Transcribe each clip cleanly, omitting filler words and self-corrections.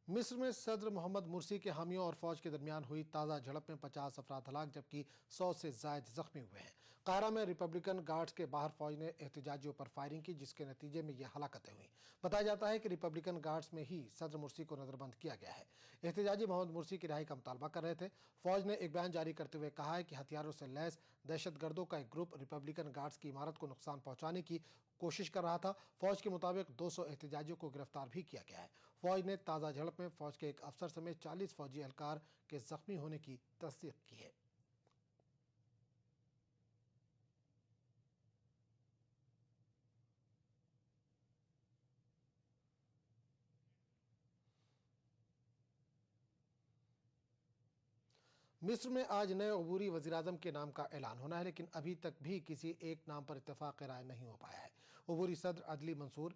मिस्र में सदर मोहम्मद मुर्सी के हामियों और फौज के दरमियान हुई ताज़ा झड़प में 50 अफराद हलाक जबकि 100 से जायद जख्मी हुए हैं। कायरा में रिपब्लिकन गार्ड्स के बाहर फौज ने एहतजाजियों पर फायरिंग की, जिसके नतीजे में यह हलाकतें हुई। बताया जाता है कि रिपब्लिकन गार्ड्स में ही सदर मुर्सी को नजरबंद किया गया है। एहतजाजी मोहम्मद मुर्सी की रिहाई का मुतालबा कर रहे थे। फौज ने एक बयान जारी करते हुए कहा है कि हथियारों से लैस दहशतगर्दों का एक ग्रुप रिपब्लिकन गार्ड्स की इमारत को नुकसान पहुंचाने की कोशिश कर रहा था। फौज के मुताबिक 200 एहतजाजियों को गिरफ्तार भी किया गया है। फौज ने ताज़ा झड़प में फौज के एक अफसर समेत 40 फौजी एहलकार के जख्मी होने की तस्दीक की है। मिस्र में आज नए अबूरी वज़ीर-ए-आज़म के नाम का ऐलान होना है, लेकिन अभी तक भी किसी एक नाम पर इत्तेफाक राय नहीं हो पाया है। अबूरी सदर अदली मंसूर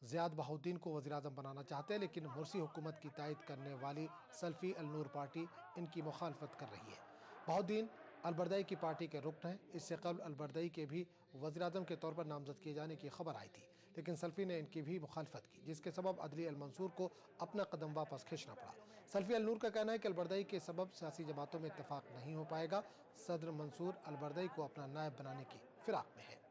ज़ियाद बहाउद्दीन को वज़ीर-ए-आज़म बनाना चाहते हैं, लेकिन मुर्सी हुकूमत की तायद करने वाली सल्फी अल नूर पार्टी इनकी मुखालफत कर रही है। बहाउद्दीन अलबरदई की पार्टी के रुकन हैं। इससे कबल अलबरदई के भी वज़ीर-ए-आज़म के तौर पर नामजद किए जाने की खबर आई थी, लेकिन सल्फी ने इनकी भी मुखालफत की, जिसके सबब अदली अल मंसूर को अपना कदम वापस खींचना पड़ा। सल्फी अल नूर का कहना है कि अलबरदई के सबब सियासी जमातों में इत्तेफाक नहीं हो पाएगा। सदर मंसूर अलबरदई को अपना नायब बनाने की फिराक में है।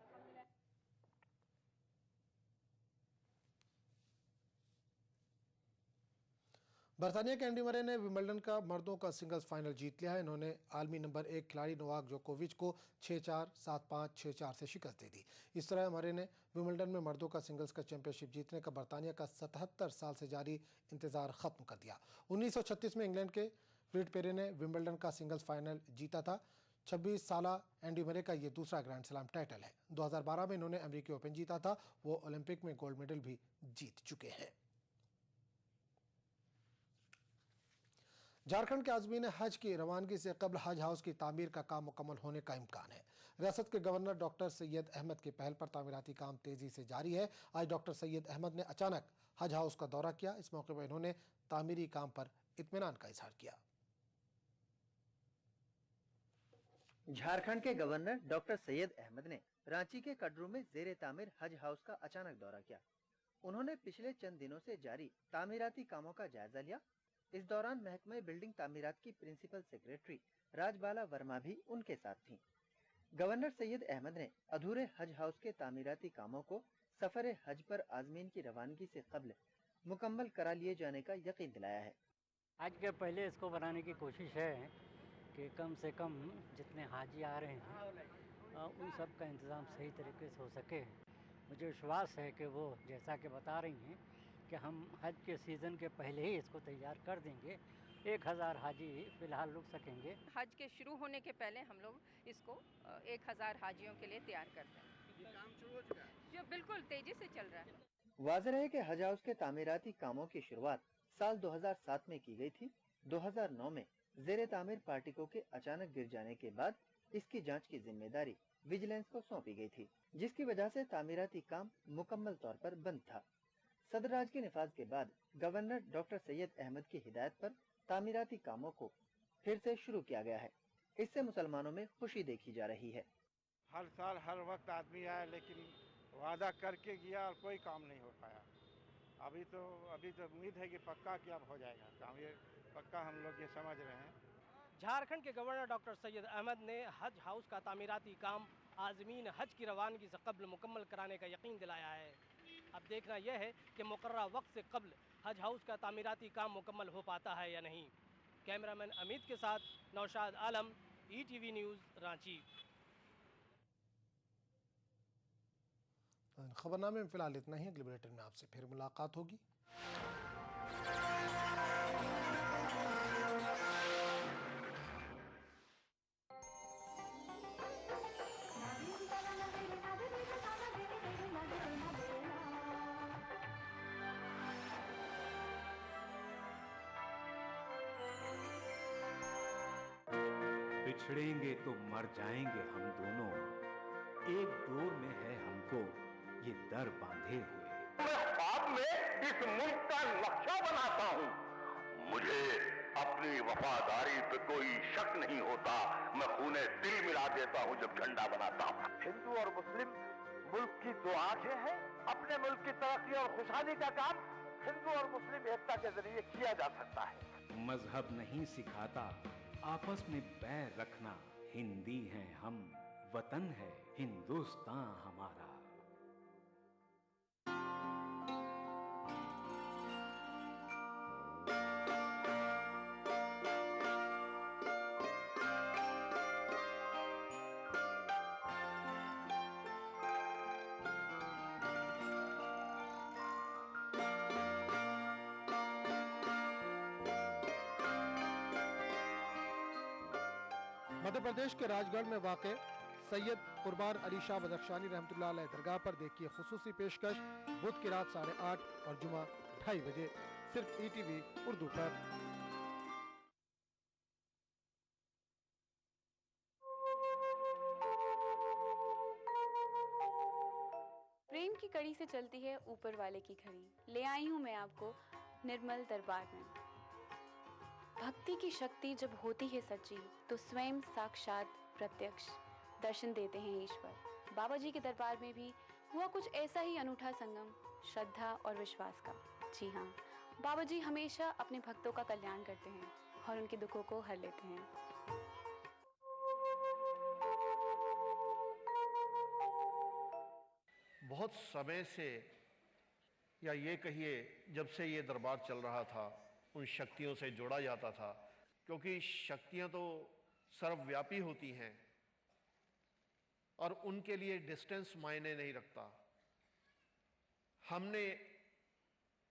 बरतानिया के एंडी मरे ने विंबलडन का मर्दों का सिंगल्स फाइनल जीत लिया है। इन्होंने आलमी नंबर 1 खिलाड़ी नोवाक जोकोविच को 6-4, 7-5, 6-4 से शिकस्त दे दी। इस तरह मरे ने विंबलडन में मर्दों का सिंगल्स का चैंपियनशिप जीतने का बरतानिया का 77 साल से जारी इंतजार खत्म कर दिया। 1936 में इंग्लैंड के फ्रिड पेरे ने विंबलडन का सिंगल्स फाइनल जीता था। 26 साल एंडी मरे का यह दूसरा ग्रैंड स्लैम टाइटल है। 2012 में इन्होंने अमेरिकी ओपन जीता था। वो ओलंपिक में गोल्ड मेडल भी जीत चुके हैं। झारखंड के आज़मीन हज की रवानगी से कबल हज हाउस की तामीर का काम मुकम्मल होने का इम्कान है। रियासत के गवर्नर डॉक्टर सैयद अहमद की पहल पर तामीराती काम तेजी से जारी है। आज डॉक्टर सैयद अहमद ने अचानक हज हाउस का दौरा किया। इस मौके पर इन्होंने तामीरी काम पर इत्मीनान का इजहार किया। झारखंड के गवर्नर डॉक्टर सैयद अहमद ने रांची के कटरू में जेरे तामीर हज हाउस का अचानक दौरा किया। उन्होंने पिछले चंद दिनों से जारी तामीराती कामों का जायजा लिया। इस दौरान महकमे बिल्डिंग तामीरात की प्रिंसिपल सेक्रेटरी राजबाला वर्मा भी उनके साथ थीं। गवर्नर सैयद अहमद ने अधूरे हज हाउस के तामीराती कामों को सफर हज पर आज़मीन की रवानगी से कबल मुकम्मल करा लिए जाने का यकीन दिलाया है। आज के पहले इसको बनाने की कोशिश है कि कम से कम जितने हाजी आ रहे हैं उन सब का इंतज़ाम सही तरीके से हो सके। मुझे विश्वास है कि वो जैसा कि बता रही हैं कि हम हज के सीज़न के पहले ही इसको तैयार कर देंगे। 1000 हाजी फ़िलहाल रुक सकेंगे। हज के शुरू होने के पहले हम लोग इसको 1000 हाजियों के लिए तैयार करते हैं। ये काम शुरू हो चुका है? जो बिल्कुल तेजी से चल रहा है। वाज़ेह है कि हज हाउस के तामीराती कामों की शुरुआत साल 2007 में की गई थी। 2009 में जेरे तामीर पार्टिकों के अचानक गिर जाने के बाद इसकी जांच की जिम्मेदारी विजिलेंस को सौंपी गई थी, जिसकी वजह से तामीराती काम मुकम्मल तौर पर बंद था। सदर राज के निफाज के बाद गवर्नर डॉक्टर सैयद अहमद की हिदायत पर तामीराती कामों को फिर से शुरू किया गया है। इससे मुसलमानों में खुशी देखी जा रही है। हर साल हर वक्त आदमी आया, लेकिन वादा करके गया और कोई काम नहीं हो पाया। अभी तो उम्मीद है कि पक्का कि अब हो जाएगा काम। ये पक्का हम लोग ये समझ रहे हैं। झारखंड के गवर्नर डॉक्टर सैयद अहमद ने हज हाउस का तामीराती काम आज़मीन हज की रवानगी से कबल मुकम्मल कराने का यकीन दिलाया है। अब देखना यह है कि मुकर्ररा वक्त से कबल हज हाउस का तामीराती काम मुकम्मल हो पाता है या नहीं। कैमरामैन अमित के साथ नौशाद आलम, ETV न्यूज़, रांची। खबरनामे में फिलहाल इतना ही। अगले बुलेटिन में आपसे फिर मुलाकात होगी। बिछड़ेंगे तो मर जाएंगे हम दोनों, एक डोर में है हमको ये दर बांधे हुए। मैं बाद में इस मुल्क का नक्शा बनाता हूं। मुझे अपनी वफादारी पे कोई शक नहीं होता। मैं खूने दिल मिला देता हूं जब झंडा बनाता हूं। हिंदू और मुस्लिम मुल्क की दो आंखें हैं। अपने मुल्क की तरक्की और खुशहाली का काम हिंदू और मुस्लिम एकता के जरिए किया जा सकता है। मजहब नहीं सिखाता आपस में बैर रखना। हिंदी हैं हम, वतन है हिंदुस्तान हमारा। मध्य प्रदेश के राजगढ़ में वाक़ सैयद कुर्बान अली शाह बदख्शानी रहमतुल्लाह अलैह दरगाह पर देखिए खुसूसी पेशकश बुध की रात 8:30 और जुमा 2:30 बजे सिर्फ ETV उर्दू पर। प्रेम की कड़ी से चलती है ऊपर वाले की घड़ी। ले आई हूँ मैं आपको निर्मल दरबार में। भक्ति की शक्ति जब होती है सच्ची तो स्वयं साक्षात प्रत्यक्ष दर्शन देते हैं ईश्वर। बाबा जी के दरबार में भी हुआ कुछ ऐसा ही अनूठा संगम श्रद्धा और विश्वास का। जी हाँ, बाबा जी हमेशा अपने भक्तों का कल्याण करते हैं और उनके दुखों को हर लेते हैं। बहुत समय से, या ये कहिए जब से ये दरबार चल रहा था, उन शक्तियों से जोड़ा जाता था, क्योंकि शक्तियां तो सर्वव्यापी होती हैं और उनके लिए डिस्टेंस मायने नहीं रखता। हमने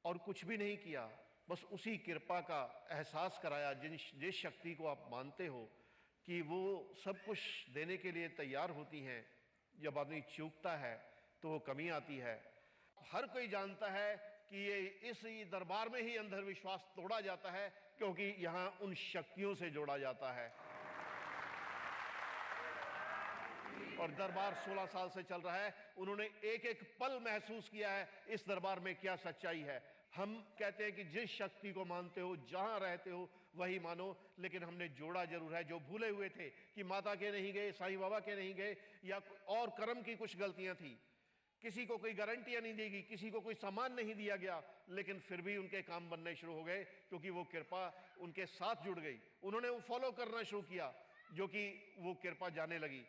और कुछ भी नहीं किया, बस उसी कृपा का एहसास कराया जिस शक्ति को आप मानते हो कि वो सब कुछ देने के लिए तैयार होती हैं। जब आदमी चूकता है तो वो कमी आती है। हर कोई जानता है कि ये इस दरबार में ही अंधविश्वास तोड़ा जाता है, क्योंकि यहाँ उन शक्तियों से जोड़ा जाता है। और दरबार 16 साल से चल रहा है। उन्होंने एक एक पल महसूस किया है इस दरबार में क्या सच्चाई है। हम कहते हैं कि जिस शक्ति को मानते हो, जहां रहते हो वही मानो, लेकिन हमने जोड़ा जरूर है। जो भूले हुए थे कि माता के नहीं गए, साईं बाबा के नहीं गए, या और कर्म की कुछ गलतियां थी, किसी को कोई गारंटियां नहीं देगी, किसी को कोई सामान नहीं दिया गया, लेकिन फिर भी उनके काम बनने शुरू हो गए, क्योंकि वो कृपा उनके साथ जुड़ गई। उन्होंने वो फॉलो करना शुरू किया, जो कि वो कृपा जाने लगी।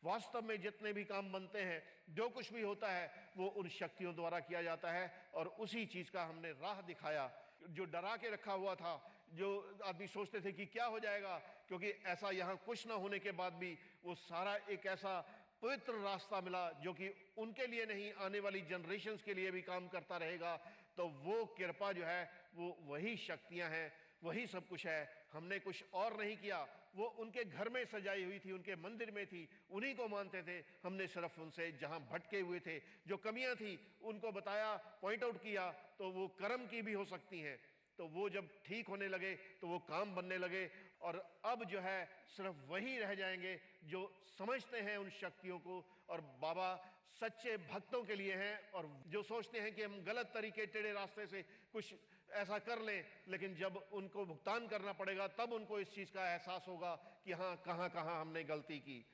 वास्तव में जितने भी काम बनते हैं, जो कुछ भी होता है, वो उन शक्तियों द्वारा किया जाता है। और उसी चीज का हमने राह दिखाया। जो डरा के रखा हुआ था, जो आदमी सोचते थे कि क्या हो जाएगा, क्योंकि ऐसा यहाँ कुछ ना होने के बाद भी वो सारा एक ऐसा पवित्र रास्ता मिला जो कि उनके लिए नहीं, आने वाली जनरेशन्स के लिए भी काम करता रहेगा। तो वो कृपा जो है, वो वही शक्तियां हैं, वही सब कुछ है। हमने कुछ और नहीं किया। वो उनके घर में सजाई हुई थी, उनके मंदिर में थी, उन्हीं को मानते थे। हमने सिर्फ उनसे जहां भटके हुए थे, जो कमियां थी, उनको बताया, पॉइंट आउट किया। तो वो कर्म की भी हो सकती हैं। तो वो जब ठीक होने लगे तो वो काम बनने लगे। और अब जो है सिर्फ वही रह जाएंगे जो समझते हैं उन शक्तियों को। और बाबा सच्चे भक्तों के लिए हैं, और जो सोचते हैं कि हम गलत तरीके, टेढ़े रास्ते से कुछ ऐसा कर लें, लेकिन जब उनको भुगतान करना पड़ेगा तब उनको इस चीज का एहसास होगा कि हाँ, कहाँ कहाँ हमने गलती की।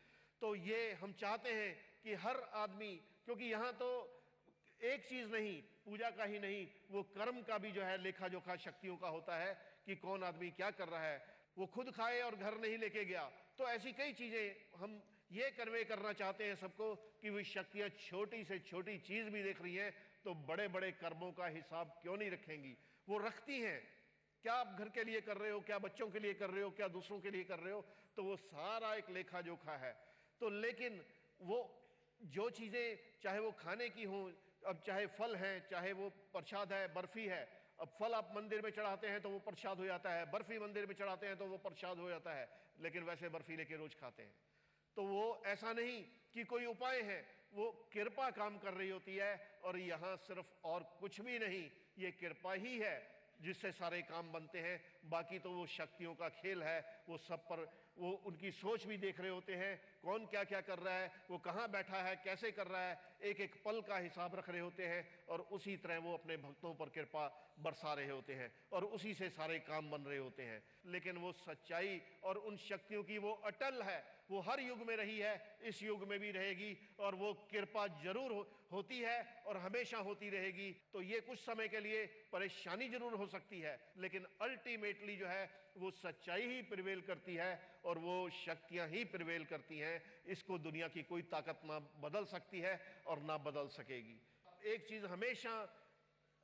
तो ये हम चाहते हैं कि हर आदमी, क्योंकि यहाँ तो एक चीज नहीं, पूजा का ही नहीं, वो कर्म का भी जो है लेखा जोखा शक्तियों का होता है कि कौन आदमी क्या कर रहा है। वो खुद खाए और घर नहीं लेके गया। तो ऐसी कई चीजें हम ये कन्वे करना चाहते हैं सबको कि वो शक्तियां छोटी से छोटी चीज भी देख रही हैं, तो बड़े बड़े कर्मों का हिसाब क्यों नहीं रखेंगी। वो रखती हैं। क्या आप घर के लिए कर रहे हो, क्या बच्चों के लिए कर रहे हो, क्या दूसरों के लिए कर रहे हो, तो वो सारा एक लेखा जोखा है। तो लेकिन वो जो चीजें, चाहे वो खाने की हों, अब चाहे फल हैं, चाहे वो प्रसाद है, बर्फी है। अब फल आप मंदिर में चढ़ाते हैं तो वो प्रसाद हो जाता है, बर्फी मंदिर में चढ़ाते हैं तो वो प्रसाद हो जाता है, लेकिन वैसे बर्फी लेके रोज खाते हैं। तो वो ऐसा नहीं कि कोई उपाय है, वो कृपा काम कर रही होती है। और यहाँ सिर्फ और कुछ भी नहीं, ये कृपा ही है जिससे सारे काम बनते हैं। बाकी तो वो शक्तियों का खेल है। वो सब पर वो उनकी सोच भी देख रहे होते हैं। कौन क्या क्या कर रहा है, वो कहाँ बैठा है, कैसे कर रहा है, एक एक पल का हिसाब रख रहे होते हैं और उसी तरह वो अपने भक्तों पर कृपा बरसा रहे होते हैं और उसी से सारे काम बन रहे होते हैं। लेकिन वो सच्चाई और उन शक्तियों की वो अटल है, वो हर युग में रही है, इस युग में भी रहेगी और वो कृपा जरूर होती है और हमेशा होती रहेगी। तो ये कुछ समय के लिए परेशानी जरूर हो सकती है, लेकिन अल्टीमेटली जो है वो सच्चाई ही प्रिवेल करती है और वो शक्तियां ही प्रिवेल करती हैं। इसको दुनिया की कोई ताकत ना बदल सकती है और ना बदल सकेगी। एक चीज हमेशा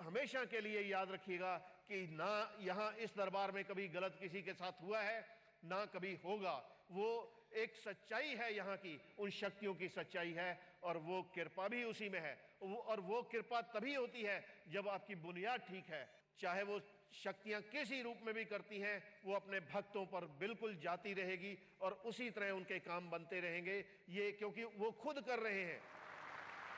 हमेशा के लिए याद रखिएगा कि ना यहाँ इस दरबार में कभी गलत किसी के साथ हुआ है, ना कभी होगा। वो एक सच्चाई है यहाँ की, उन शक्तियों की सच्चाई है और वो कृपा भी उसी में है। और वो कृपा तभी होती है जब आपकी बुनियाद ठीक है। चाहे वो शक्तियां किसी रूप में भी करती हैं, वो अपने भक्तों पर बिल्कुल जाती रहेगी और उसी तरह उनके काम बनते रहेंगे। ये क्योंकि वो खुद कर रहे हैं।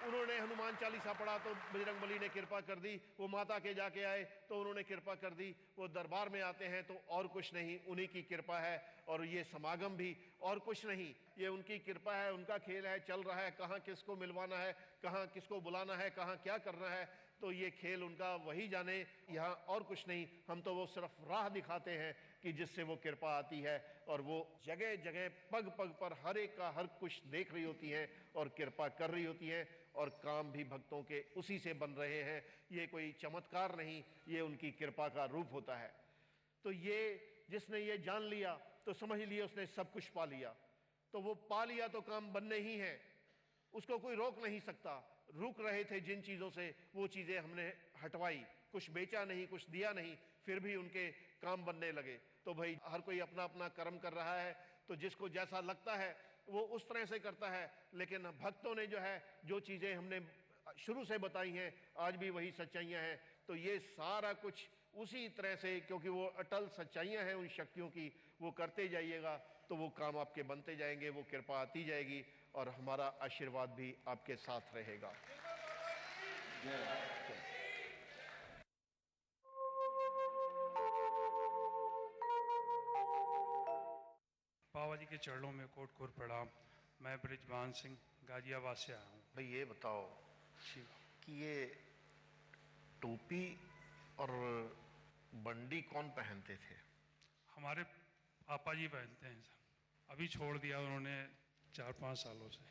उन्होंने हनुमान चालीसा पढ़ा तो बजरंगबली ने कृपा कर दी, वो माता के जाके आए तो उन्होंने कृपा कर दी, वो दरबार में आते हैं तो और कुछ नहीं, उन्हीं की कृपा है। और ये समागम भी और कुछ नहीं, ये उनकी कृपा है, उनका खेल है, चल रहा है। कहाँ किसको मिलवाना है, कहाँ किसको बुलाना है, कहाँ क्या करना है, तो ये खेल उनका वही जाने, यहाँ और कुछ नहीं। हम तो वो सिर्फ राह दिखाते हैं कि जिससे वो कृपा आती है और वो जगह जगह पग पग पर हर एक का हर कुछ देख रही होती है और कृपा कर रही होती है और काम भी भक्तों के उसी से बन रहे हैं। ये कोई चमत्कार नहीं, ये उनकी कृपा का रूप होता है। तो ये जिसने ये जान लिया तो समझ लिया उसने सब कुछ पा लिया। तो वो पा लिया तो काम बनने ही है, उसको कोई रोक नहीं सकता। रुक रहे थे जिन चीज़ों से, वो चीज़ें हमने हटवाई, कुछ बेचा नहीं, कुछ दिया नहीं, फिर भी उनके काम बनने लगे। तो भाई हर कोई अपना अपना कर्म कर रहा है, तो जिसको जैसा लगता है वो उस तरह से करता है। लेकिन भक्तों ने जो है जो चीज़ें हमने शुरू से बताई हैं, आज भी वही सच्चाइयाँ हैं। तो ये सारा कुछ उसी तरह से, क्योंकि वो अटल सच्चाइयाँ हैं उन शक्तियों की, वो करते जाइएगा तो वो काम आपके बनते जाएंगे, वो कृपा आती जाएगी और हमारा आशीर्वाद भी आपके साथ रहेगा। बाबा जी के चरणों में कोट कोट प्रणाम। मैं ब्रिजमान सिंह गाजियाबाद से आया हूँ। भाई ये बताओ कि ये टोपी और बंडी कौन पहनते थे? हमारे पापा जी पहनते हैं सर, अभी छोड़ दिया उन्होंने 4-5 सालों से।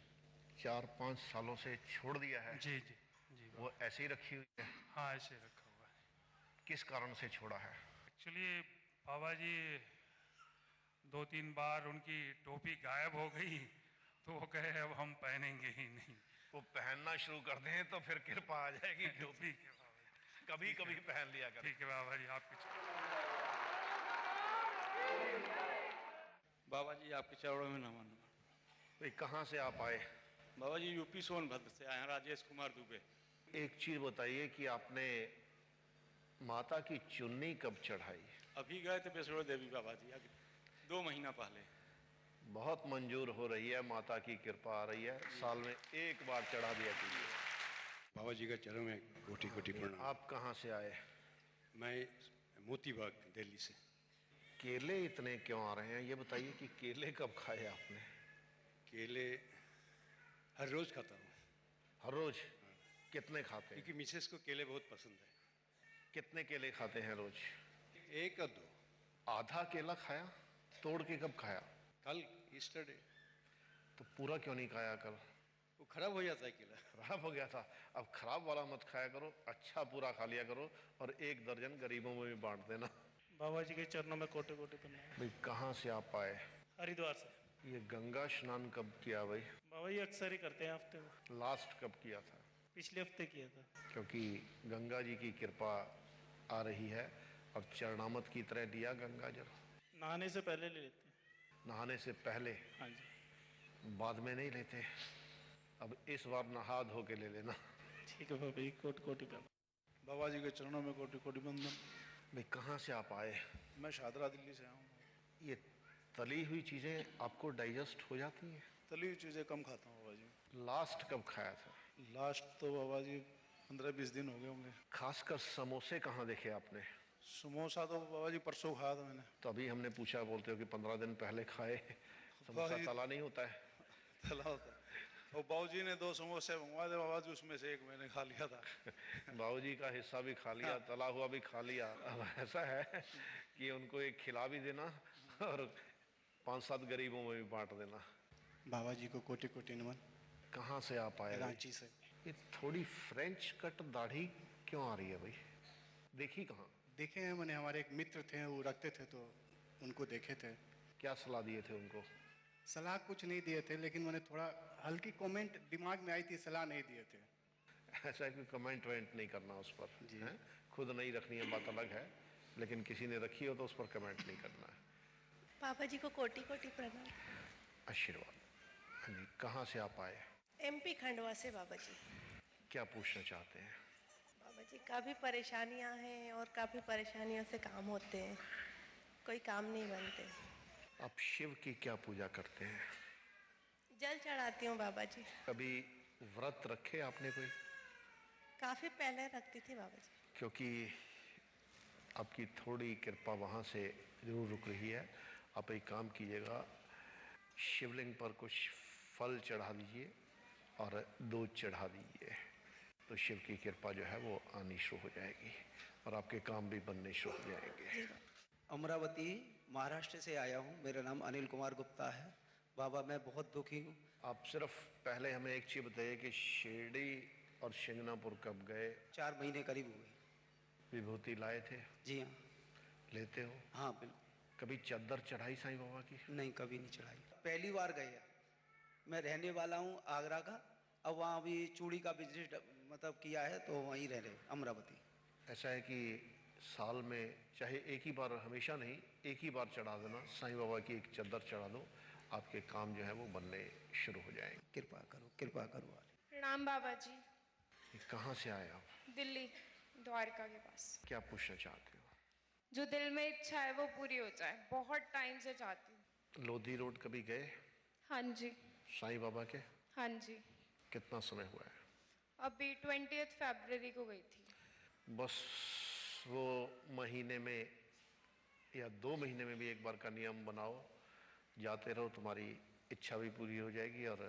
4-5 सालों से छोड़ दिया है? जी जी जी। वो ऐसे ही रखी हुई है? हाँ ऐसे रखा हुआ है। किस कारण से छोड़ा है? एक्चुअली बाबा जी 2-3 बार उनकी टोपी गायब हो गई तो वो कहे अब हम पहनेंगे ही नहीं। वो पहनना शुरू कर दें तो फिर कृपा आ जाएगी। टोपी कभी कभी पहन लिया कर। ठीक है बाबा जी, आपके बाबा जी आपके चरणों में नमन। भाई कहाँ से आप आए? बाबा जी यूपी सोनभद्र से आए हैं, राजेश कुमार दुबे। एक चीज बताइए कि आपने माता की चुन्नी कब चढ़ाई? अभी गए थे वैष्णो देवी बाबा जी, 2 महीना पहले। बहुत मंजूर हो रही है, माता की कृपा आ रही है, साल में एक बार चढ़ा दिया कीजिए। बाबा जी का चरणों में कोटि कोटि प्रणाम। आप कहाँ से आए? मैं मोतीबाग दिल्ली से। केले इतने क्यों आ रहे हैं, ये बताइए कि केले कब खाए आपने? केले हर रोज खाता हूँ। हर रोज? कितने खाते हैं? क्योंकि मिसेस को केले बहुत पसंद है। कितने केले खाते हैं रोज? 1 या 2। आधा केला खाया? तोड़ के कब खाया? कल ईस्टरडे। तो पूरा क्यों नहीं खाया कल? वो खराब हो जाता है केला। खराब हो गया था। अब खराब वाला मत खाया करो, अच्छा पूरा खा लिया करो और 1 दर्जन गरीबों में भी बांट देना। बाबा जी के चरणों में कोटि कोटि प्रणाम। भाई कहाँ से आप आए? हरिद्वार से। ये गंगा स्नान कब किया भाई? बाबा जी अक्सर ही करते हैं हफ्ते में। लास्ट कब किया था? पिछले हफ्ते किया था। क्योंकि गंगा जी की कृपा आ रही है और चरणामत की तरह लिया गंगा जल। नहाने से पहले ले लेते हैं। नहाने से पहले? हाँ जी। बाद में नहीं लेते? अब इस बार नहा धो के ले लेना। ठीक है बाबा जी, कोटि कोटि प्रणाम। बाबा जी के चरणों में कोटि कोटि वंदन। भाई कहाँ से आप आए? मैं शादरा दिल्ली से आया हूँ। ये तली हुई चीज़ें आपको डाइजेस्ट हो जाती हैं? तली हुई चीज़ें कम खाता हूँ बाबा जी। लास्ट कब खाया था? लास्ट तो बाबा जी 15-20 दिन हो गए होंगे। खासकर समोसे कहाँ देखे आपने? समोसा तो बाबा जी परसों खाया था मैंने। तो अभी हमने पूछा, बोलते हो कि 15 दिन पहले खाए। समोसा तला नहीं होता है? तला होता। और बाबूजी ने 2 समोसे मंगवा दे बाबा जी, उसमें से एक मैंने खा लिया था। बाबूजी का हिस्सा भी खा लिया, तला हुआ भी खा लिया। अब ऐसा है कि उनको एक खिला भी देना और 5-7 गरीबों में भी बांट देना। बाबा जी को कोटि कोटि नमन। कहाँ से आप आए? रांची से। ये थोड़ी फ्रेंच कट दाढ़ी क्यों आ रही है भाई? देखी कहाँ? देखे हैं मैंने, हमारे एक मित्र थे वो रखते थे तो उनको देखे थे। क्या सलाह दिए थे उनको? सलाह कुछ नहीं दिए थे, लेकिन मैंने थोड़ा हल्की कमेंट दिमाग में आई थी, सलाह नहीं दिए थे। ऐसा है कि कमेंट वेंट नहीं करना उस पर जी है? खुद नहीं रखनी है बात अलग है, लेकिन किसी ने रखी हो तो उस पर कमेंट नहीं करना है। पापा जी को कोटि कोटि प्रणाम। आशीर्वाद। हाँ जी, कहाँ से आप आए? MP खंडवा से बाबा जी। क्या पूछना चाहते हैं? बाबा जी काफ़ी परेशानियां हैं और काफ़ी परेशानियों से काम होते हैं, कोई काम नहीं बनते। आप शिव की क्या पूजा करते हैं? जल चढ़ाती हूँ बाबा जी। कभी व्रत रखे आपने कोई? काफ़ी पहले रखती थी बाबा जी। क्योंकि आपकी थोड़ी कृपा वहाँ से जरूर रुक रही है। आप एक काम कीजिएगा, शिवलिंग पर कुछ फल चढ़ा दीजिए और दूध चढ़ा दीजिए, तो शिव की कृपा जो है वो आनी शुरू हो जाएगी और आपके काम भी बनने शुरू हो जाएंगे। अमरावती महाराष्ट्र से आया हूँ, मेरा नाम अनिल कुमार गुप्ता है। बाबा मैं बहुत दुखी हूँ। आप सिर्फ पहले हमें एक चीज़ बताइए कि शिरडी और शिंगनापुर कब गए? 4 महीने करीब हुए। विभूति लाए थे? जी हाँ। लेते हो? हाँ बिल्कुल। कभी चद्दर चढ़ाई साईं बाबा की? नहीं, कभी नहीं चढ़ाई। पहली बार गए। मैं रहने वाला हूँ आगरा का, अब वहाँ भी चूड़ी का बिजनेस मतलब किया है तो वहीं रह रहे अमरावती। ऐसा है कि साल में चाहे एक ही बार, हमेशा नहीं, एक ही बार चढ़ा देना, साईं बाबा की एक चद्दर चढ़ा दो, आपके काम जो है वो बनने शुरू हो जाएंगे। कृपा करो, कृपा करो। प्रणाम बाबा जी। कहाँ से आए आप? दिल्ली, द्वारका के पास। क्या पूछना चाहते हो? जो दिल में इच्छा है वो पूरी हो जाए, बहुत टाइम से चाहती हूँ। लोधी रोड कभी गए? हाँ जी। साईं बाबा के? हाँ जी। कितना समय हुआ है? अभी 20 फरवरी को गई थी। बस वो महीने में या 2 महीने में भी एक बार का नियम बनाओ, जाते रहो, तुम्हारी इच्छा भी पूरी हो जाएगी और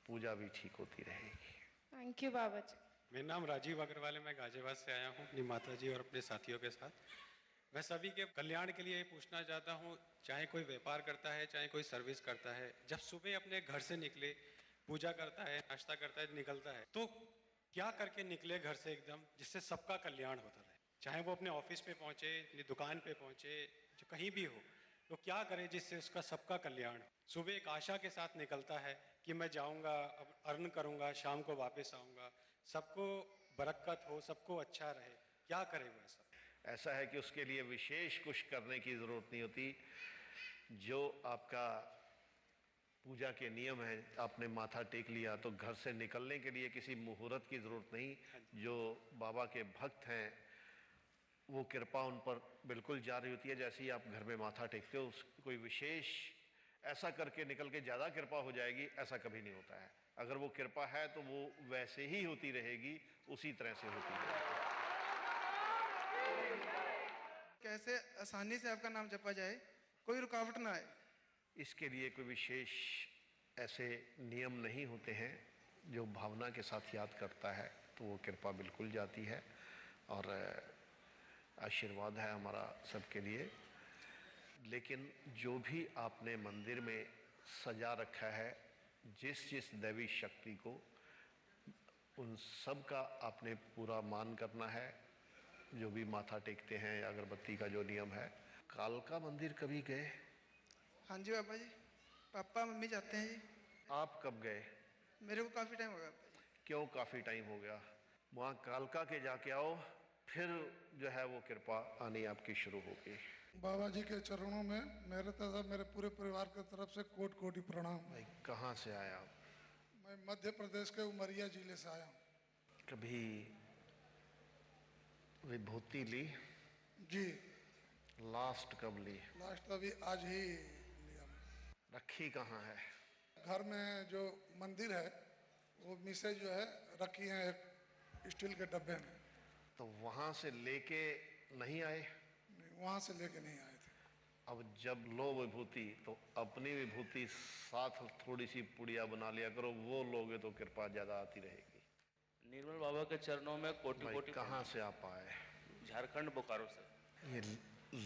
पूजा भी ठीक होती रहेगी। थैंक यू बाबा जी। मेरा नाम राजीव अग्रवाल है, मैं गाजियाबाद से आया हूँ अपनी माता जी और अपने साथियों के साथ। मैं सभी के कल्याण के लिए ये पूछना चाहता हूँ, चाहे कोई व्यापार करता है, चाहे कोई सर्विस करता है, जब सुबह अपने घर से निकले, पूजा करता है, नाश्ता करता है, निकलता है, तो क्या करके निकले घर से एकदम जिससे सबका कल्याण होता रहे? चाहे वो अपने ऑफिस पे पहुँचे, अपनी दुकान पे पहुँचे, जो कहीं भी हो, तो क्या करे जिससे उसका सबका कल्याण हो? सुबह एक आशा के साथ निकलता है कि मैं जाऊँगा, अब अर्न करूँगा, शाम को वापस आऊँगा, सबको बरकत हो, सबको अच्छा रहे, क्या करे वो? ऐसा है कि उसके लिए विशेष कुछ करने की ज़रूरत नहीं होती। जो आपका पूजा के नियम है, आपने माथा टेक लिया तो घर से निकलने के लिए किसी मुहूर्त की ज़रूरत नहीं। जो बाबा के भक्त हैं वो कृपा उन पर बिल्कुल जारी होती है। जैसे ही आप घर में माथा टेकते हो, कोई विशेष ऐसा करके निकल के ज़्यादा कृपा हो जाएगी, ऐसा कभी नहीं होता है। अगर वो कृपा है तो वो वैसे ही होती रहेगी, उसी तरह से होती रहेगी। कैसे आसानी से आपका नाम जपा जाए, कोई रुकावट ना आए? इसके लिए कोई विशेष ऐसे नियम नहीं होते हैं। जो भावना के साथ याद करता है तो वो कृपा बिल्कुल जाती है और आशीर्वाद है हमारा सबके लिए। लेकिन जो भी आपने मंदिर में सजा रखा है, जिस दैवी शक्ति को, उन सब का आपने पूरा मान करना है। जो भी माथा टेकते हैं या अगरबत्ती का जो नियम है। कालका मंदिर कभी गए? हाँ जी बाबा जी, पापा मम्मी जाते हैं जी। आप कब गए? मेरे को काफ़ी टाइम हो गया। क्यों काफ़ी टाइम हो गया? वहाँ कालका के जाके आओ, फिर जो है वो कृपा आनी आपकी शुरू होगी। बाबा जी के चरणों में मेरे तरफ, मेरे पूरे परिवार की तरफ से कोटि कोटि प्रणाम। कहाँ से आए आप? मैं मध्य प्रदेश के उमरिया जिले से आया हूँ। कभी विभूति ली? जी। लास्ट कब ली? लास्ट अभी आज ही लिया। रखी कहाँ है? घर में जो मंदिर है वो मिसे जो है रखी है एक स्टील के डब्बे में। तो वहाँ से लेके नहीं आए? नहीं, वहाँ से लेके नहीं आए थे। अब जब लो विभूति तो अपनी विभूति साथ थोड़ी सी पुड़िया बना लिया करो, वो लोगे तो कृपा ज्यादा आती रहेगी। निर्मल बाबा के चरणों में कोटि भाई, कोटि कहाँ से आप आए? झारखंड बोकारो से। ये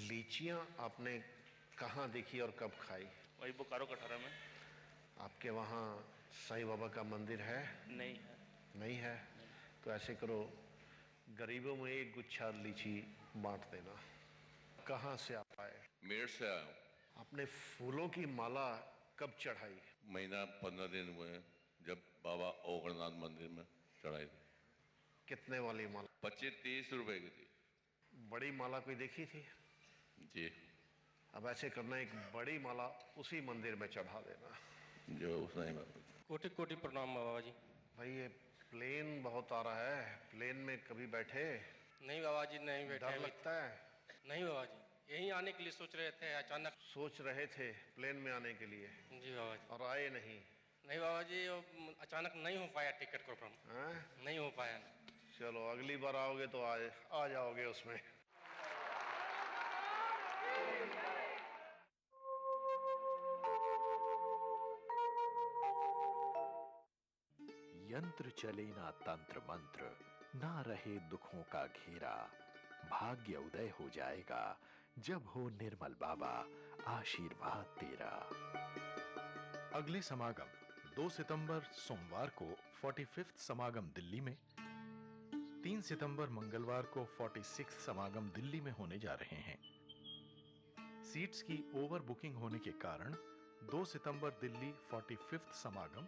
लीचियाँ आपने कहाँ देखी और कब खाई? वही बोकारो कटहरा में। आपके वहाँ साईं बाबा का मंदिर है? नहीं है। नहीं है? तो ऐसे करो, गरीबों में एक गुच्छा लीची बांट देना। कहाँ से आप आए? मेरठ से आया हूँ। आपने फूलों की माला कब चढ़ाई? महीना 15 दिन हुए हैं, जब बाबा ओगरनाथ मंदिर में चढ़ाई थी। कितने वाली माला? 25-30 रुपए की थी। बड़ी माला कोई देखी थी? जी। अब ऐसे करना, एक बड़ी माला उसी मंदिर में चढ़ा देना। जो उसने कोटि कोटि प्रणाम बाबा जी। भाई ये प्लेन बहुत आ रहा है, प्लेन में कभी बैठे? नहीं बाबा जी, नहीं बैठे। डर लगता है? नहीं बाबा जी, यहीं आने के लिए सोच रहे थे, अचानक सोच रहे थे प्लेन में आने के लिए? जी बाबा जी। और आए नहीं? नहीं बाबा जी, अचानक नहीं हो पाया टिकट कंफर्म। नहीं हो पाया। चलो अगली बार आओगे तो आ जाओगे उसमें। यंत्र चले ना तंत्र मंत्र, ना रहे दुखों का घेरा, भाग्य उदय हो जाएगा जब हो निर्मल बाबा आशीर्वाद तेरा। अगले समागम 2 सितंबर सोमवार को 45th समागम दिल्ली में, 3 सितंबर मंगलवार को 46th समागम दिल्ली में होने जा रहे हैं। सीट्स की ओवर बुकिंग होने के कारण 2 सितंबर दिल्ली 45th समागम,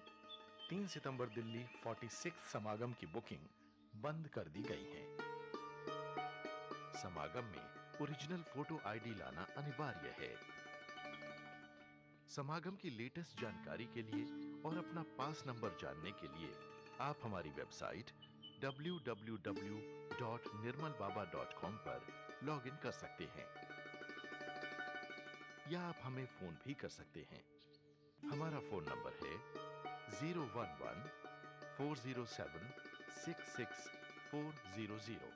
3 सितंबर दिल्ली 46th समागम की बुकिंग बंद कर दी गई है। समागम में ओरिजिनल फोटो आईडी लाना अनिवार्य है। समागम की लेटेस्ट जानकारी के लिए और अपना पास नंबर जानने के लिए आप हमारी वेबसाइट www.nirmalbaba.com पर लॉगिन कर सकते हैं, या आप हमें फोन भी कर सकते हैं। हमारा फोन नंबर है 011-407-66400।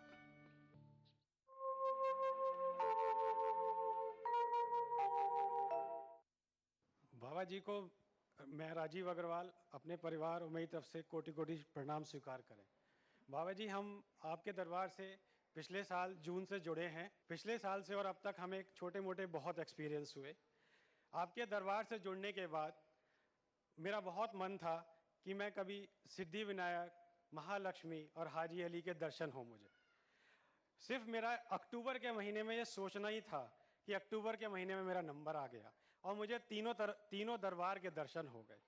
बाबा जी को मैं राजीव अग्रवाल अपने परिवार और मेरी तरफ से कोटि कोटि प्रणाम स्वीकार करें। बाबा जी, हम आपके दरबार से पिछले साल जून से जुड़े हैं। पिछले साल से और अब तक हमें छोटे मोटे बहुत एक्सपीरियंस हुए। आपके दरबार से जुड़ने के बाद मेरा बहुत मन था कि मैं कभी सिद्धि विनायक, महालक्ष्मी और हाजी अली के दर्शन हो मुझे। सिर्फ मेरा अक्टूबर के महीने में ये सोचना ही था कि अक्टूबर के महीने में मेरा नंबर आ गया और मुझे तीनों दरबार के दर्शन हो गए।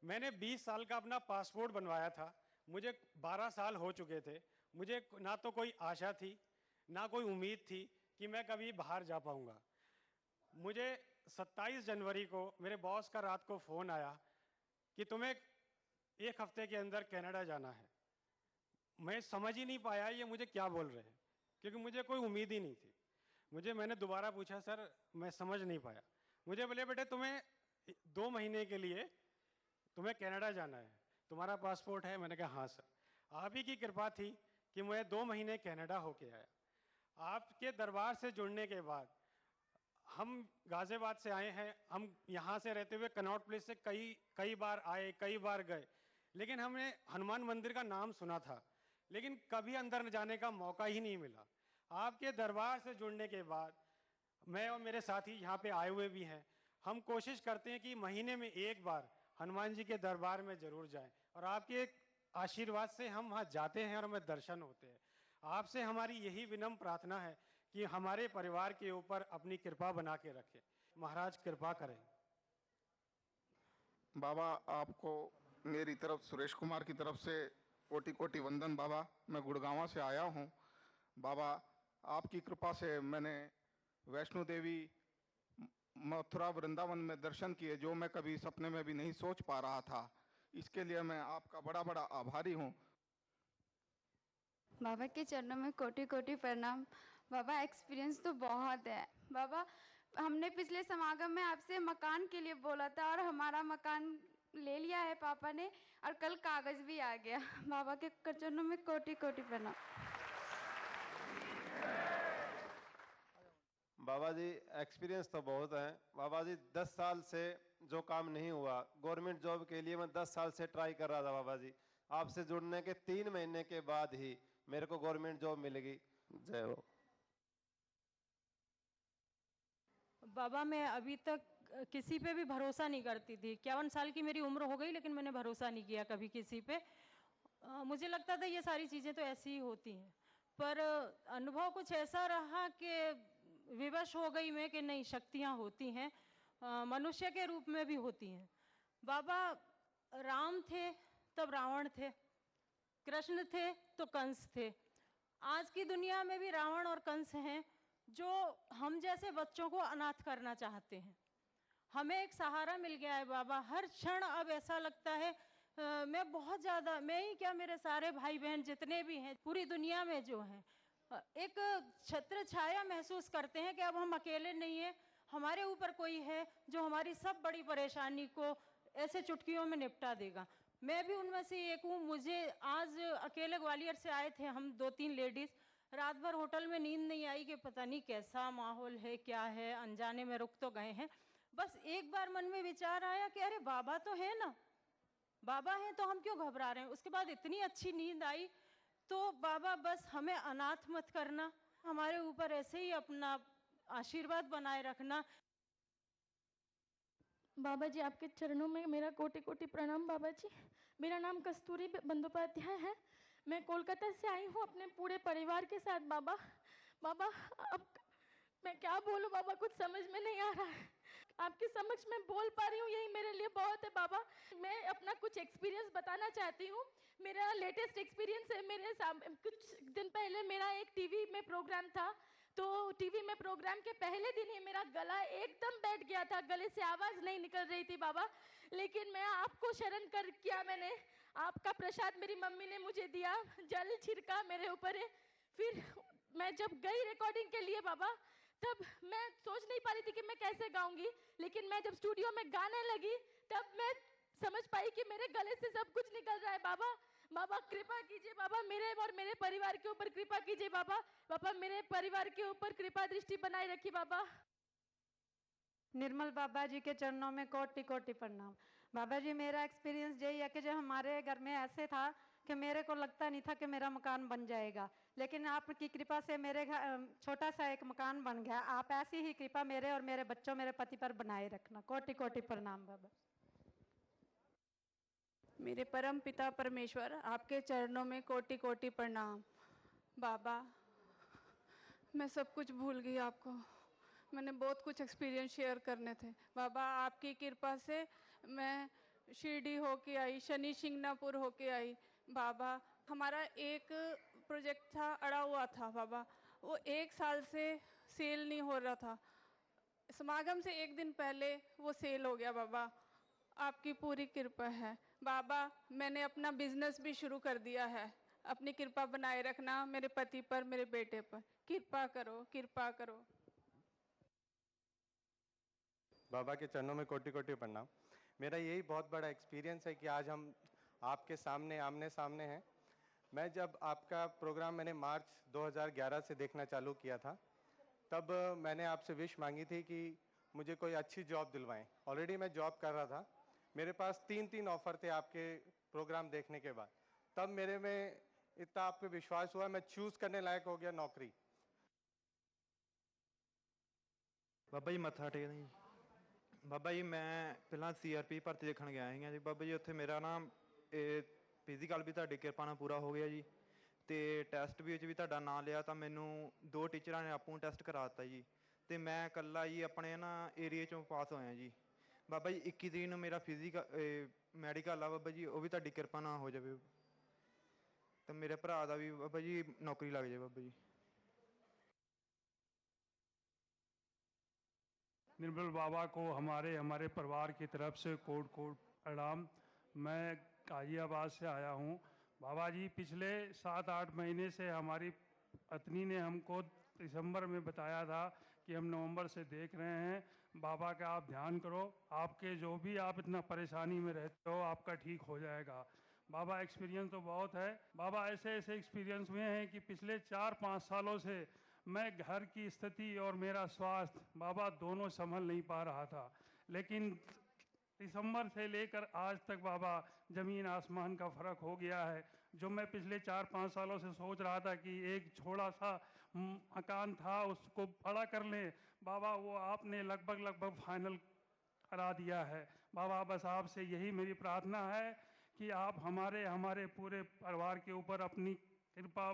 मैंने 20 साल का अपना पासपोर्ट बनवाया था। मुझे 12 साल हो चुके थे। मुझे ना तो कोई आशा थी, ना कोई उम्मीद थी कि मैं कभी बाहर जा पाऊंगा। मुझे 27 जनवरी को मेरे बॉस का रात को फ़ोन आया कि तुम्हें 1 हफ्ते के अंदर कनाडा जाना है। मैं समझ ही नहीं पाया ये मुझे क्या बोल रहे हैं, क्योंकि मुझे कोई उम्मीद ही नहीं थी। मैंने दोबारा पूछा, सर मैं समझ नहीं पाया। मुझे बोले, बेटे तुम्हें 2 महीने के लिए तुम्हें कनाडा जाना है, तुम्हारा पासपोर्ट है? मैंने कहा हाँ सर। आप ही की कृपा थी कि मैं 2 महीने कनाडा होके आया। आपके दरबार से जुड़ने के बाद हम गाजियाबाद से आए हैं। हम यहाँ से रहते हुए कनॉट प्लेस से कई बार आए, कई बार गए, लेकिन हमने हनुमान मंदिर का नाम सुना था, लेकिन कभी अंदर जाने का मौका ही नहीं मिला। आपके दरबार से जुड़ने के बाद मैं और मेरे साथी यहाँ पे आए हुए भी हैं। हम कोशिश करते हैं कि महीने में 1 बार हनुमान जी के दरबार में जरूर जाएं, और आपके आशीर्वाद से हम वहाँ जाते हैं और हमें दर्शन होते हैं। आपसे हमारी यही विनम्र प्रार्थना है कि हमारे परिवार के ऊपर अपनी कृपा बना के रखें। महाराज कृपा करें। बाबा, आपको मेरी तरफ, सुरेश कुमार की तरफ से कोटि कोटि वंदन। बाबा, मैं गुड़गांव से आया हूँ। बाबा, आपकी कृपा से मैंने वैष्णो देवी, मथुरा, वृंदावन में दर्शन किए, जो मैं कभी सपने में भी नहीं सोच पा रहा था। इसके लिए मैं आपका बड़ा बड़ा आभारी हूँ। बाबा के चरणों में कोटि कोटि प्रणाम। बाबा, एक्सपीरियंस तो बहुत है। बाबा, हमने पिछले समागम में आपसे मकान के लिए बोला था और हमारा मकान ले लिया है पापा ने, और कल कागज भी आ गया। बाबा के चरणों में कोटि कोटि प्रणाम। बाबा जी एक्सपीरियंस तो बहुत है बाबा जी। 10 साल से जो काम नहीं हुआ, गवर्नमेंट जॉब के लिए मैं 10 साल से ट्राई कर रहा था बाबा जी। आपसे जुड़ने के 3 महीने के बाद ही मेरे को गवर्नमेंट जॉब मिलेगी। जय हो। बाबा मैं अभी तक किसी पे भी भरोसा नहीं करती थी। 51 साल की मेरी उम्र हो गई लेकिन मैंने भरोसा नहीं किया कभी किसी पे। मुझे लगता था ये सारी चीज़ें तो ऐसी ही होती हैं, पर अनुभव कुछ ऐसा रहा कि विवश हो गई मैं कि नहीं, शक्तियाँ होती हैं, मनुष्य के रूप में भी होती हैं। बाबा राम थे तब रावण थे, कृष्ण थे तो कंस थे। आज की दुनिया में भी रावण और कंस हैं जो हम जैसे बच्चों को अनाथ करना चाहते हैं। हमें एक सहारा मिल गया है बाबा। हर क्षण अब ऐसा लगता है मैं बहुत ज़्यादा, मैं ही क्या, मेरे सारे भाई बहन जितने भी हैं पूरी दुनिया में जो हैं, एक छत्र छाया महसूस करते हैं कि अब हम अकेले नहीं हैं, हमारे ऊपर कोई है जो हमारी सब बड़ी परेशानी को ऐसे चुटकियों में निपटा देगा। मैं भी उनमें से एक हूँ। मुझे आज अकेले ग्वालियर से आए थे हम 2-3 लेडीज़, रात भर होटल में नींद नहीं आई कि पता नहीं कैसा माहौल है, क्या है, अनजाने में रुक तो गए हैं। बस एक बार मन में विचार आया कि अरे बाबा तो है ना, बाबा हैं तो हम क्यों घबरा रहे हैं। उसके बाद इतनी अच्छी नींद आई। तो बाबा बस हमें अनाथ मत करना, हमारे ऊपर ऐसे ही अपना आशीर्वाद बनाए रखना। बाबा जी आपके चरणों में मेरा कोटि कोटि प्रणाम। बाबा जी मेरा नाम कस्तूरी बंदोपाध्याय है। मैं कोलकाता से आई हूँ अपने पूरे परिवार के साथ। बाबा अब मैं क्या बोलूँ बाबा, कुछ समझ में नहीं आ रहा है। आपके समक्ष मैं बोल पा रही हूँ, यही मेरे लिए बहुत है बाबा। मैं अपना कुछ एक्सपीरियंस बताना चाहती हूँ। मेरा लेटेस्ट एक्सपीरियंस है, मेरे कुछ दिन पहले मेरा एक टीवी में प्रोग्राम था। तो टीवी में प्रोग्राम के पहले दिन ही मेरा गला एकदम बैठ गया था, गले से आवाज़ नहीं निकल रही थी बाबा। लेकिन मैं आपको शरण कर किया, मैंने आपका प्रसाद मेरी मम्मी ने मुझे दिया, जल छिड़का मेरे ऊपर है। फिर मैं जब गई रिकॉर्डिंग के लिए बाबा, तब मैं सोच नहीं पा रही थी कि मैं कैसे गाऊंगी। लेकिन मैं जब स्टूडियो में गाने लगी तब मैं समझ पाई कि मेरे गले से सब कुछ निकल रहा है। बाबा कृपा कीजिए बाबा, मेरे और मेरे परिवार के ऊपर कृपा कीजिए बाबा मेरे परिवार के ऊपर कृपा दृष्टि बनाए रखिए बाबा। निर्मल बाबा जी के चरणों में कोटि कोटि प्रणाम। बाबा जी मेरा एक्सपीरियंस यही है कि जो हमारे घर में ऐसे था कि मेरे को लगता नहीं था कि मेरा मकान बन जाएगा, लेकिन आपकी कृपा से मेरे घर छोटा सा एक मकान बन गया। आप ऐसी ही कृपा मेरे और मेरे बच्चों, मेरे पति पर बनाए रखना। कोटि कोटि प्रणाम बाबा। मेरे परम पिता परमेश्वर आपके चरणों में कोटि कोटि प्रणाम। बाबा मैं सब कुछ भूल गई आपको, मैंने बहुत कुछ एक्सपीरियंस शेयर करने थे। बाबा आपकी कृपा से मैं शिरडी होके आई, शनि शिंगणापुर होके आई। बाबा हमारा एक प्रोजेक्ट था, अड़ा हुआ था बाबा, वो 1 साल से सेल नहीं हो रहा था। समागम से 1 दिन पहले वो सेल हो गया बाबा, आपकी पूरी कृपा है। बाबा मैंने अपना बिजनेस भी शुरू कर दिया है, अपनी कृपा बनाए रखना मेरे पति पर, मेरे बेटे पर, कृपा करो कृपा करो। बाबा के चरणों में कोटि कोटि प्रणाम। मेरा यही बहुत बड़ा एक्सपीरियंस है कि आज हम आपके सामने आमने सामने हैं। मैं जब आपका प्रोग्राम मैंने मार्च 2011 से देखना चालू किया था, तब मैंने आपसे विश मांगी थी कि मुझे कोई अच्छी जॉब दिलवाएं। ऑलरेडी मैं जॉब कर रहा था, मेरे पास 3 ऑफर थे आपके प्रोग्राम देखने के बाद। तब मेरे में इतना आप पे विश्वास हुआ, मैं चूज करने लायक हो गया नौकरी। बाबा जी मत्था टेक जी। बाबा जी मैं ਪਹਿਲਾਂ CRP ਭਰਤੀ ਦੇਖਣ ਗਿਆ ਸੀਗਾ ਜੀ ਬਾਬਾ ਜੀ। ਉੱਥੇ ਮੇਰਾ ਨਾ ਫਿਜ਼ੀਕਲ ਵੀ ਤੁਹਾਡੀ ਕਿਰਪਾ ਨਾਲ ਪੂਰਾ ਹੋ ਗਿਆ ਜੀ, ਤੇ ਟੈਸਟ ਵੀ ਵਿੱਚ ਵੀ ਤੁਹਾਡਾ ਨਾਂ ਲਿਆ। ਤਾਂ ਮੈਨੂੰ 2 ਟੀਚਰਾਂ ਨੇ ਆਪੂ ਟੈਸਟ ਕਰਾ ਦਿੱਤਾ ਜੀ, ਤੇ ਮੈਂ ਇਕੱਲਾ ਜੀ ਆਪਣੇ ਨਾ ਏਰੀਏ 'ਚੋਂ ਪਾਸ ਹੋਇਆ ਜੀ। ਬਾਬਾ ਜੀ 21 ਤਰੀਕ ਨੂੰ ਮੇਰਾ ਮੈਡੀਕਲ ਆ ਬਾਬਾ ਜੀ, ਉਹ ਵੀ ਤੁਹਾਡੀ ਕਿਰਪਾ ਨਾਲ ਹੋ ਜਾਵੇ, ਤੇ ਮੇਰੇ ਭਰਾ ਦਾ ਵੀ ਬਾਬਾ ਜੀ ਨੌਕਰੀ ਲੱਗ ਜਾਵੇ ਬਾਬਾ जी। निर्मल बाबा को हमारे परिवार की तरफ से कोट कोट प्रणाम। मैं गाजियाबाद से आया हूँ। बाबा जी पिछले 7-8 महीने से हमारी पत्नी ने हमको दिसंबर में बताया था कि हम नवंबर से देख रहे हैं, बाबा का आप ध्यान करो, आपके जो भी आप इतना परेशानी में रहते हो आपका ठीक हो जाएगा। बाबा एक्सपीरियंस तो बहुत है। बाबा ऐसे ऐसे एक्सपीरियंस हुए हैं कि पिछले 4-5 सालों से मैं घर की स्थिति और मेरा स्वास्थ्य बाबा दोनों संभल नहीं पा रहा था, लेकिन दिसंबर से लेकर आज तक बाबा ज़मीन आसमान का फ़र्क हो गया है। जो मैं पिछले 4-5 सालों से सोच रहा था कि एक छोटा सा मकान था उसको बड़ा कर लें, बाबा वो आपने लगभग फाइनल करा दिया है। बाबा बस आपसे यही मेरी प्रार्थना है कि आप हमारे पूरे परिवार के ऊपर अपनी कृपा